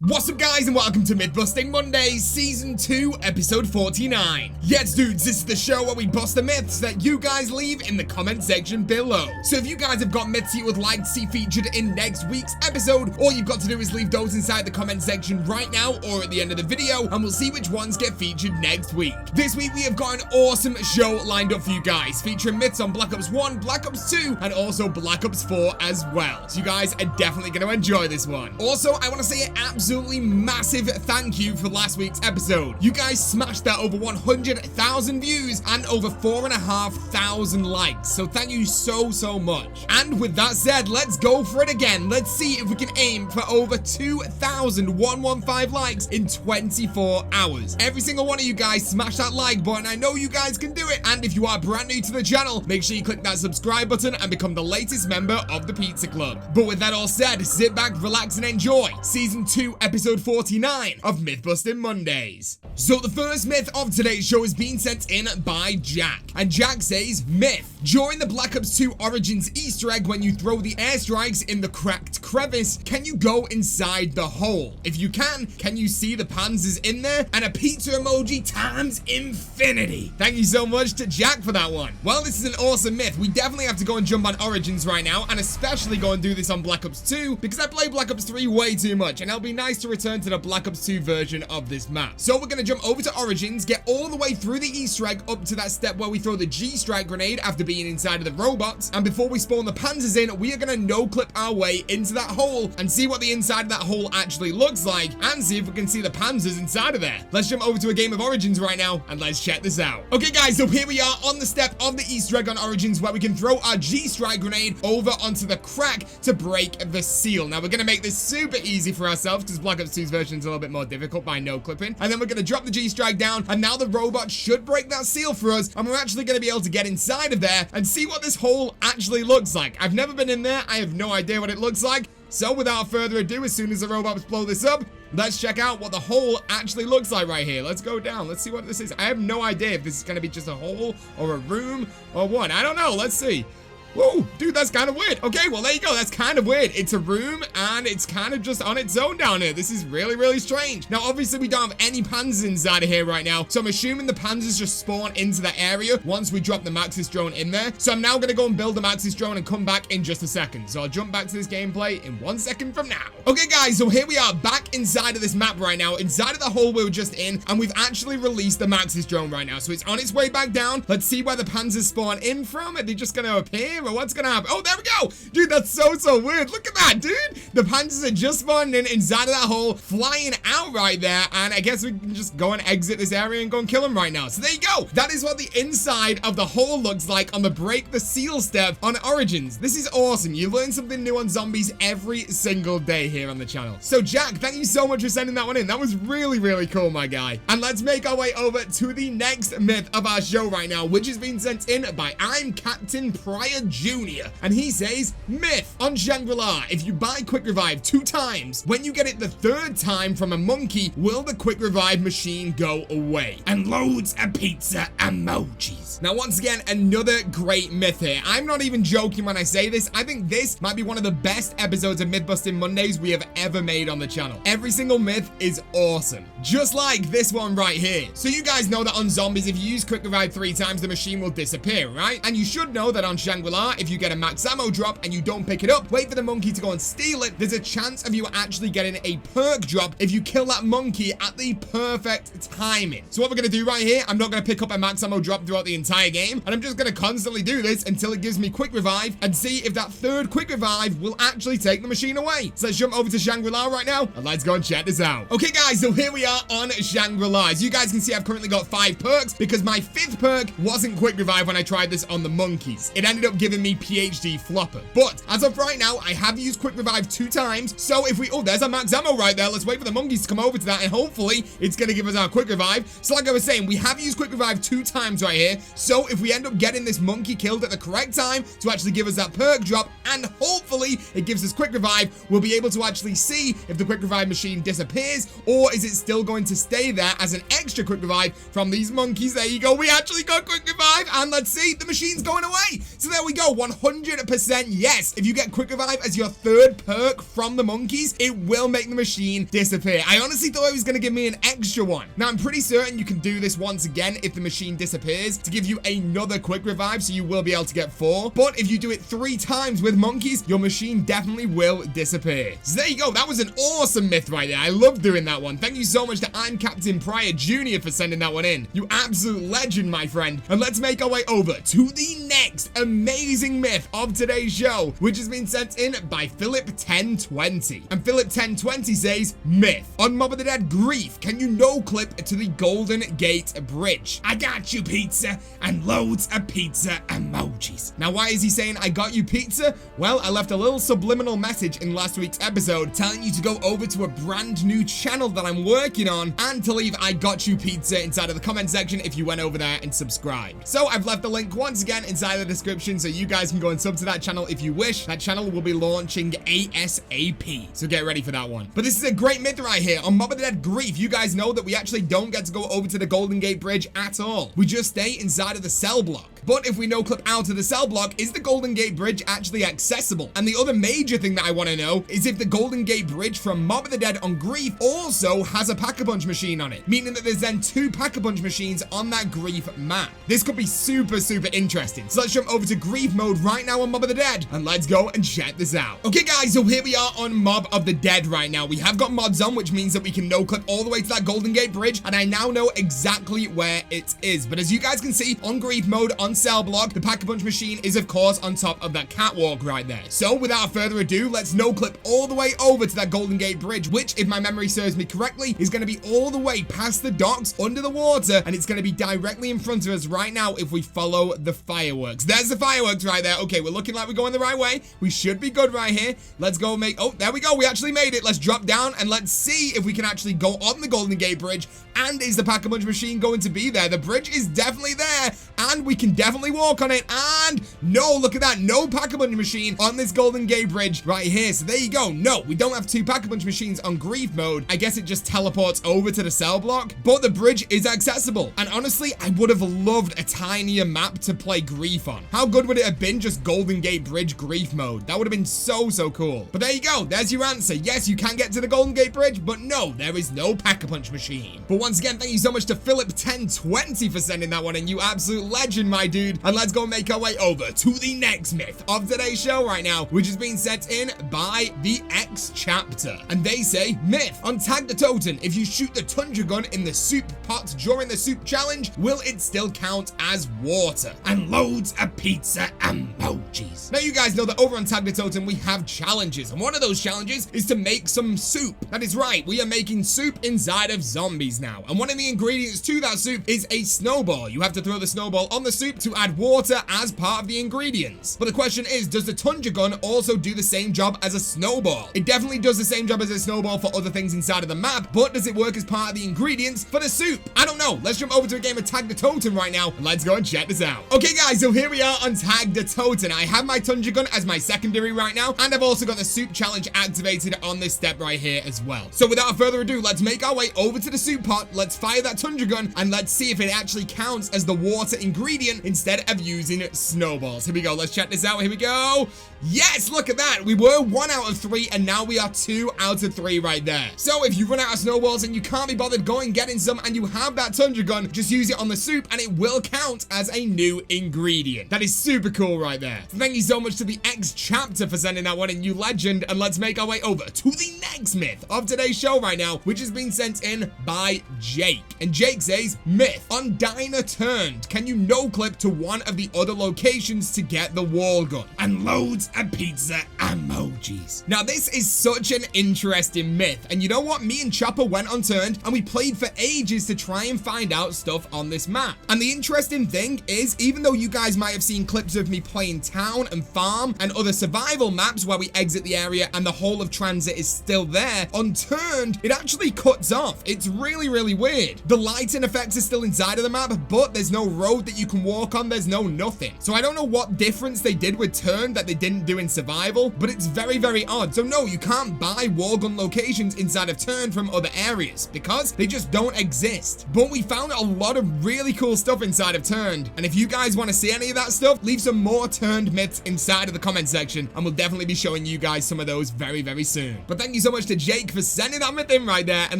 What's up guys and welcome to Myth-Busting Mondays, Season 2, Episode 49. Yes dudes, this is the show where we bust the myths that you guys leave in the comment section below. So if you guys have got myths you would like to see featured in next week's episode, all you've got to do is leave those inside the comment section right now or at the end of the video and we'll see which ones get featured next week. This week we have got an awesome show lined up for you guys, featuring myths on Black Ops 1, Black Ops 2 and also Black Ops 4 as well. So you guys are definitely going to enjoy this one. Also, I want to say an absolutely massive thank you for last week's episode. You guys smashed that over 100,000 views and over 4,500 likes. So thank you so much. And with that said, let's go for it again. Let's see if we can aim for over 2,115 likes in 24 hours. Every single one of you guys smash that like button. I know you guys can do it. And if you are brand new to the channel, make sure you click that subscribe button and become the latest member of the Pizza Club. But with that all said, sit back, relax and enjoy Season 2, Episode 49 of Myth-Busting Mondays. So the first myth of today's show is being sent in by Jack. And Jack says, myth. During the Black Ops 2 Origins Easter egg, when you throw the airstrikes in the cracked crevice, can you go inside the hole? If you can you see the panzers in there? And a pizza emoji times infinity. Thank you so much to Jack for that one. Well, this is an awesome myth. We definitely have to go and jump on Origins right now, and especially go and do this on Black Ops 2, because I play Black Ops 3 way too much, and it'll be nice to return to the Black Ops 2 version of this map. So we're gonna jump over to Origins, get all the way through the Easter egg up to that step where we throw the G-Strike grenade after being inside of the robots, and before we spawn the panzers in, we are gonna no-clip our way into that hole and see what the inside of that hole actually looks like, and see if we can see the panzers inside of there. Let's jump over to a game of Origins right now, and let's check this out. Okay guys, so here we are on the step of the Easter egg on Origins where we can throw our G-Strike grenade over onto the crack to break the seal. Now we're gonna make this super easy for ourselves because Black Ops 2's version is a little bit more difficult by no clipping, and then we're gonna drop the G-Strike down, and now the robot should break that seal for us, and we're actually gonna be able to get inside of there and see what this hole actually looks like. I've never been in there, I have no idea what it looks like, so without further ado, as soon as the robots blow this up, let's check out what the hole actually looks like right here. Let's go down, let's see what this is. I have no idea if this is gonna be just a hole or a room or what. I don't know, let's see. Whoa, dude, that's kind of weird. Okay, well, there you go. That's kind of weird. It's a room, and it's kind of just on its own down here. This is really strange. Now, obviously, we don't have any panzers inside of here right now, so I'm assuming the panzers just spawn into that area once we drop the Maxis drone in there. So I'm now going to go and build the Maxis drone and come back in just a second. So I'll jump back to this gameplay in 1 second from now. Okay, guys, so here we are back inside of this map right now, inside of the hole we were just in, and we've actually released the Maxis drone right now. So it's on its way back down. Let's see where the panzers spawn in from. Are they just going to appear? Or what's gonna happen? Oh, there we go. Dude, that's so weird. Look at that, dude. The panzers are just spawned in inside of that hole, flying out right there, and I guess we can just go and exit this area and go and kill them right now. So there you go. That is what the inside of the hole looks like on the break the seal step on Origins. This is awesome. You learn something new on zombies every single day here on the channel. So Jack, thank you so much for sending that one in. That was really cool, my guy. And let's make our way over to the next myth of our show right now, which has been sent in by I'm Captain Pryor Jr. And he says, myth. On Shangri-La, if you buy Quick Revive 2 times, when you get it the 3rd time from a monkey, will the Quick Revive machine go away? And loads of pizza emojis. Now, once again, another great myth here. I'm not even joking when I say this. I think this might be one of the best episodes of Myth-Busting Mondays we have ever made on the channel. Every single myth is awesome. Just like this one right here. So you guys know that on zombies, if you use Quick Revive 3 times, the machine will disappear, right? And you should know that on Shangri-La, if you get a max ammo drop and you don't pick it up, wait for the monkey to go and steal it, there's a chance of you actually getting a perk drop if you kill that monkey at the perfect timing. So what we're going to do right here, I'm not going to pick up a max ammo drop throughout the entire game, and I'm just going to constantly do this until it gives me Quick Revive and see if that 3rd Quick Revive will actually take the machine away. So let's jump over to Shangri-La right now and let's go and check this out. Okay guys, so here we are on Shangri-La. As you guys can see, I've currently got 5 perks because my 5th perk wasn't Quick Revive when I tried this on the monkeys. It ended up giving me PhD Flopper. But as of right now, I have used Quick Revive 2 times. So if we, oh, there's our max ammo right there. Let's wait for the monkeys to come over to that, and hopefully it's going to give us our Quick Revive. So like I was saying, we have used Quick Revive 2 times right here. So if we end up getting this monkey killed at the correct time to actually give us that perk drop, and hopefully it gives us Quick Revive, we'll be able to actually see if the Quick Revive machine disappears, or is it still going to stay there as an extra Quick Revive from these monkeys. There you go. We actually got Quick Revive, and let's see, the machine's going away. So there we go, 100% yes. If you get quick revive as your third perk from the monkeys, it will make the machine disappear. I honestly thought it was going to give me an extra one. Now, I'm pretty certain you can do this once again if the machine disappears to give you another quick revive, so you will be able to get 4. But if you do it 3 times with monkeys, your machine definitely will disappear. So there you go. That was an awesome myth right there. I love doing that one. Thank you so much to I'm Captain Pryor Jr. for sending that one in. You absolute legend, my friend. And let's make our way over to the next amazing myth of today's show, which has been sent in by Philip1020. And Philip1020 says, myth. On Mob of the Dead Grief, can you no-clip to the Golden Gate Bridge? I got you, pizza, and loads of pizza emojis. Now, why is he saying I got you, pizza? Well, I left a little subliminal message in last week's episode telling you to go over to a brand new channel that I'm working on and to leave I got you, pizza inside of the comment section if you went over there and subscribed. So I've left the link once again inside the description so you guys can go and sub to that channel if you wish. That channel will be launching ASAP, so get ready for that one. But this is a great myth right here. On Mob of the Dead Grief, you guys know that we actually don't get to go over to the Golden Gate Bridge at all. We just stay inside of the cell block. But if we no-clip out of the cell block, is the Golden Gate Bridge actually accessible? And the other major thing that I want to know is if the Golden Gate Bridge from Mob of the Dead on Grief also has a Pack-a-Punch machine on it, meaning that there's then 2 Pack-a-Punch machines on that Grief map. This could be super interesting. So let's jump over to Grief mode right now on Mob of the Dead, and let's go and check this out. Okay guys, so here we are on Mob of the Dead right now. We have got mods on, which means that we can no-clip all the way to that Golden Gate Bridge, and I now know exactly where it is. But as you guys can see, on Grief mode, on cell block, the Pack-a-Punch machine is of course on top of that catwalk right there. So without further ado, let's no-clip all the way over to that Golden Gate Bridge, which, if my memory serves me correctly, is going to be all the way past the docks under the water, and it's going to be directly in front of us right now if we follow the fireworks. There's the fireworks right there. Okay, we're looking like we're going the right way. We should be good right here. Let's go make... Oh, there we go. We actually made it. Let's drop down and let's see if we can actually go on the Golden Gate Bridge. And is the Pack-a-Punch machine going to be there? The bridge is definitely there, and we can definitely walk on it. And no, look at that. No Pack-a-Punch machine on this Golden Gate Bridge right here. So there you go. No, we don't have 2 Pack-a-Punch machines on Grief mode. I guess it just teleports over to the cell block, but the bridge is accessible. And honestly, I would have loved a tinier map to play Grief on. How good would it have been just Golden Gate Bridge Grief mode? That would have been so cool. But there you go. There's your answer. Yes, you can get to the Golden Gate Bridge, but no, there is no Pack-a-Punch machine. But once again, thank you so much to Philip1020 for sending that one in. You absolute legend, my dude. And let's go make our way over to the next myth of today's show right now, which has been sent in by the X chapter. And they say, myth. On Tag the Totem, if you shoot the Tundra gun in the soup pot during the soup challenge, will it still count as water? And loads of pizza emojis. Now you guys know that over on Tag the Totem, we have challenges. And one of those challenges is to make some soup. That is right. We are making soup inside of zombies now. And one of the ingredients to that soup is a snowball. You have to throw the snowball on the soup to add water as part of the ingredients. But the question is, does the Tundra gun also do the same job as a snowball? It definitely does the same job as a snowball for other things inside of the map, but does it work as part of the ingredients for the soup? I don't know. Let's jump over to a game of Tag the Totem right now, and let's go and check this out. Okay guys, so here we are on Tag the Totem. I have my Tundra gun as my secondary right now, and I've also got the soup challenge activated on this step right here as well. So without further ado, let's make our way over to the soup pot. Let's fire that Tundra gun, and let's see if it actually counts as the water ingredient instead of using snowballs. Here we go. Let's check this out. Here we go. Yes, look at that. We were 1 out of 3, and now we are 2 out of 3 right there. So if you run out of snowballs and you can't be bothered going getting some, and you have that Tundra gun, just use it on the soup and it will count as a new ingredient. That is super cool right there. So thank you so much to the X chapter for sending that one in, you legend. And let's make our way over to the next myth of today's show right now, which has been sent in by Jake. And Jake says, myth. On Diner Turned, can you no-clip to one of the other locations to get the wall gun? And loads of pizza emojis. Now this is such an interesting myth, and you know what? Me and Chopper went on Turned and we played for ages to try and find out stuff on this map. And the interesting thing is, even though you guys might have seen clips of me playing Town and Farm and other survival maps where we exit the area and the whole of transit is still there, on Turned it actually cuts off. It's really weird. The lighting effects are still inside of the map, but there's no road that you can walk walk-on, there's no nothing. So I don't know what difference they did with turn that they didn't do in survival, but it's very, very odd. So no, you can't buy wall gun locations inside of turn from other areas because they just don't exist. But we found a lot of really cool stuff inside of turned, and if you guys want to see any of that stuff, leave some more turned myths inside of the comment section, and we'll definitely be showing you guys some of those very, very soon. But thank you so much to Jake for sending that myth in right there, and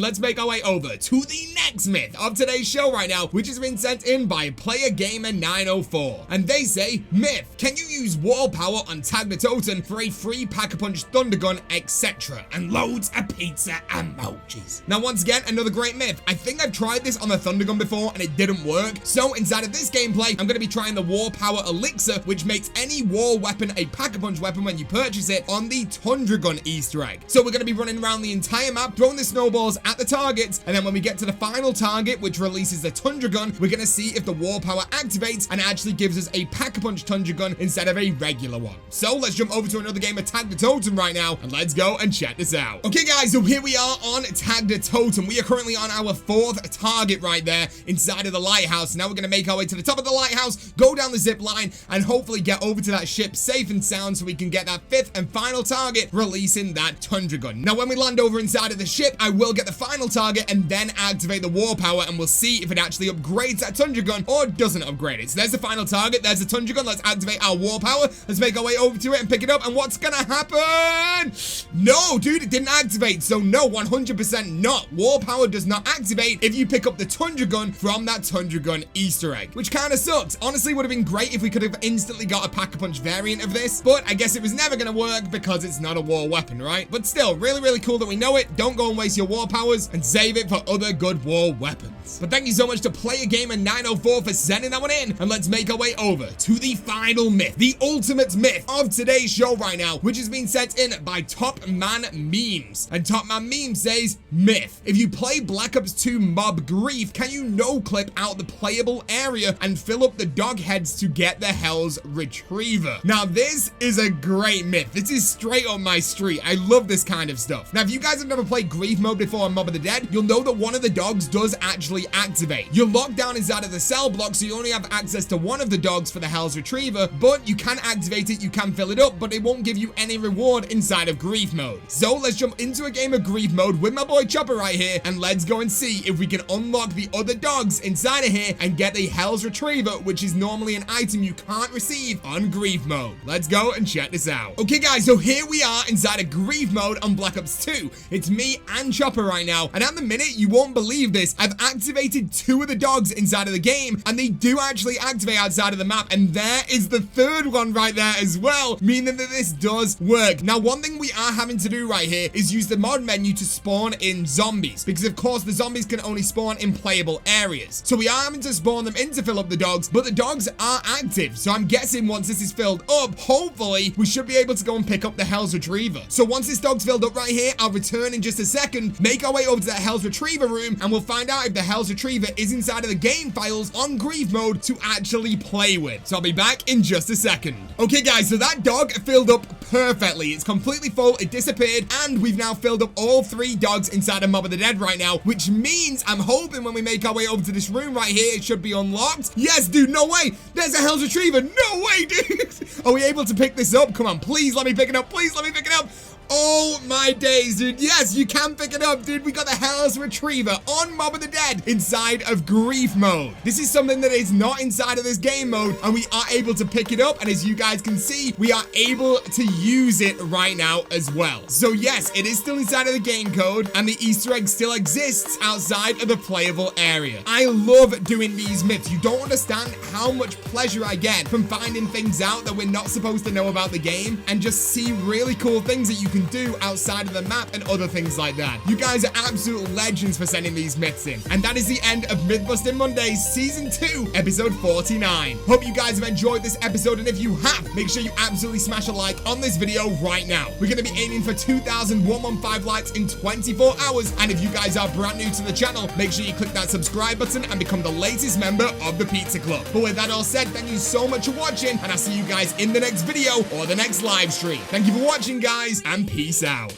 let's make our way over to the next myth of today's show right now, which has been sent in by Player Gamer 904, and they say, myth, can you use wall power on Tag the Totem for a free Pack-a-Punch Thunder Gun, etc., and loads of pizza emojis. Now once again, another great myth. I think I've tried this on the Thunder Gun before and it didn't work, so inside of this gameplay, I'm going to be trying the Wall Power Elixir, which makes any wall weapon a Pack-a-Punch weapon when you purchase it on the Tundra Gun Easter egg. So we're going to be running around the entire map, throwing the snowballs at the targets, and then when we get to the final target, which releases the Tundra Gun, we're going to see if the Wall Power activates and actually gives us a Pack-a-Punch Tundra Gun instead of a regular one. So let's jump over to another game of Tag the Totem right now, and let's go and check this out. Okay guys, so here we are on Tag the Totem. We are currently on our 4th target right there inside of the lighthouse. Now we're going to make our way to the top of the lighthouse, go down the zip line, and hopefully get over to that ship safe and sound so we can get that 5th and final target, releasing that Tundra Gun. Now when we land over inside of the ship, I will get the final target and then activate the War Power, and we'll see if it actually upgrades that Tundra Gun or doesn't upgrade it. So there's the final target, there's the Tundra Gun. Let's activate our War Power. Let's make our way over to it and pick it up, and what's gonna happen? No, dude, it didn't activate. So no, 100% not. War Power does not activate if you pick up the Tundra Gun from that Tundra Gun Easter egg, which kind of sucks. Honestly, would have been great if we could have instantly got a Pack-a-Punch variant of this, but I guess it was never gonna work because it's not a war weapon, right? But still, really, really cool that we know it. Don't go and waste your War Powers and save it for other good war weapons. But thank you so much to Player Gamer 904 for sending that one in, and let's make our way over to the final myth, the ultimate myth of today's show right now, which has been sent in by Top Man Memes. And Top Man Memes says, myth, if you play Black Ops 2 Mob Grief, can you no-clip out the playable area and fill up the dog heads to get the Hell's Retriever? Now this is a great myth. This is straight up my street. I love this kind of stuff. Now if you guys have never played Grief mode before on Mob of the Dead, you'll know that one of the dogs does actually activate. You're locked down inside of the cell block, so you only have access to one of the dogs for the Hell's Retriever, but you can activate it, you can fill it up, but it won't give you any reward inside of Grief mode. So let's jump into a game of Grief mode with my boy Chopper right here, and let's go and see if we can unlock the other dogs inside of here and get the Hell's Retriever, which is normally an item you can't receive on Grief mode. Let's go and check this out. Okay guys, so here we are inside of Grief mode on Black Ops 2. It's me and Chopper right now, and at the minute, you won't believe this, I've activated 2 of the dogs inside of the game, and they do actually activate outside of the map, and there is the 3rd one right there as well, meaning that this does work. Now one thing we are having to do right here is use the mod menu to spawn in zombies, because of course the zombies can only spawn in playable areas. So we are having to spawn them in to fill up the dogs, but the dogs are active, so I'm guessing once this is filled up, hopefully we should be able to go and pick up the Hell's Retriever. So once this dog's filled up right here, I'll return in just a second, make our way over to that Hell's Retriever room, and we'll find out if the Hell's Retriever is inside of the game files on Grief mode to actually play with. So I'll be back in just a second. Okay guys, so that dog filled up perfectly. It's completely full, it disappeared, and we've now filled up all 3 dogs inside of Mob of the Dead right now, which means I'm hoping when we make our way over to this room right here, it should be unlocked. Yes, dude, no way. There's a Hell's Retriever. No way, dude. Are we able to pick this up? Come on, please let me pick it up. Please let me pick it up. Oh my days, dude. Yes, you can pick it up, dude. We got the Hell's Retriever on Mob of the Dead inside of Grief mode. This is something that is not inside of this game mode, and we are able to pick it up, and as you guys can see, we are able to use it right now as well. So yes, it is still inside of the game code, and the Easter egg still exists outside of the playable area. I love doing these myths. You don't understand how much pleasure I get from finding things out that we're not supposed to know about the game, and just see really cool things that you can do outside of the map and other things like that. You guys are absolute legends for sending these myths in. And that is the end of Mythbusting Mondays Season 2, Episode 49. Hope you guys have enjoyed this episode, and if you have, make sure you absolutely smash a like on this video right now. We're going to be aiming for 2,115 likes in 24 hours, and if you guys are brand new to the channel, make sure you click that subscribe button and become the latest member of the Pizza Club. But with that all said, thank you so much for watching, and I'll see you guys in the next video or the next live stream. Thank you for watching, guys, and peace out.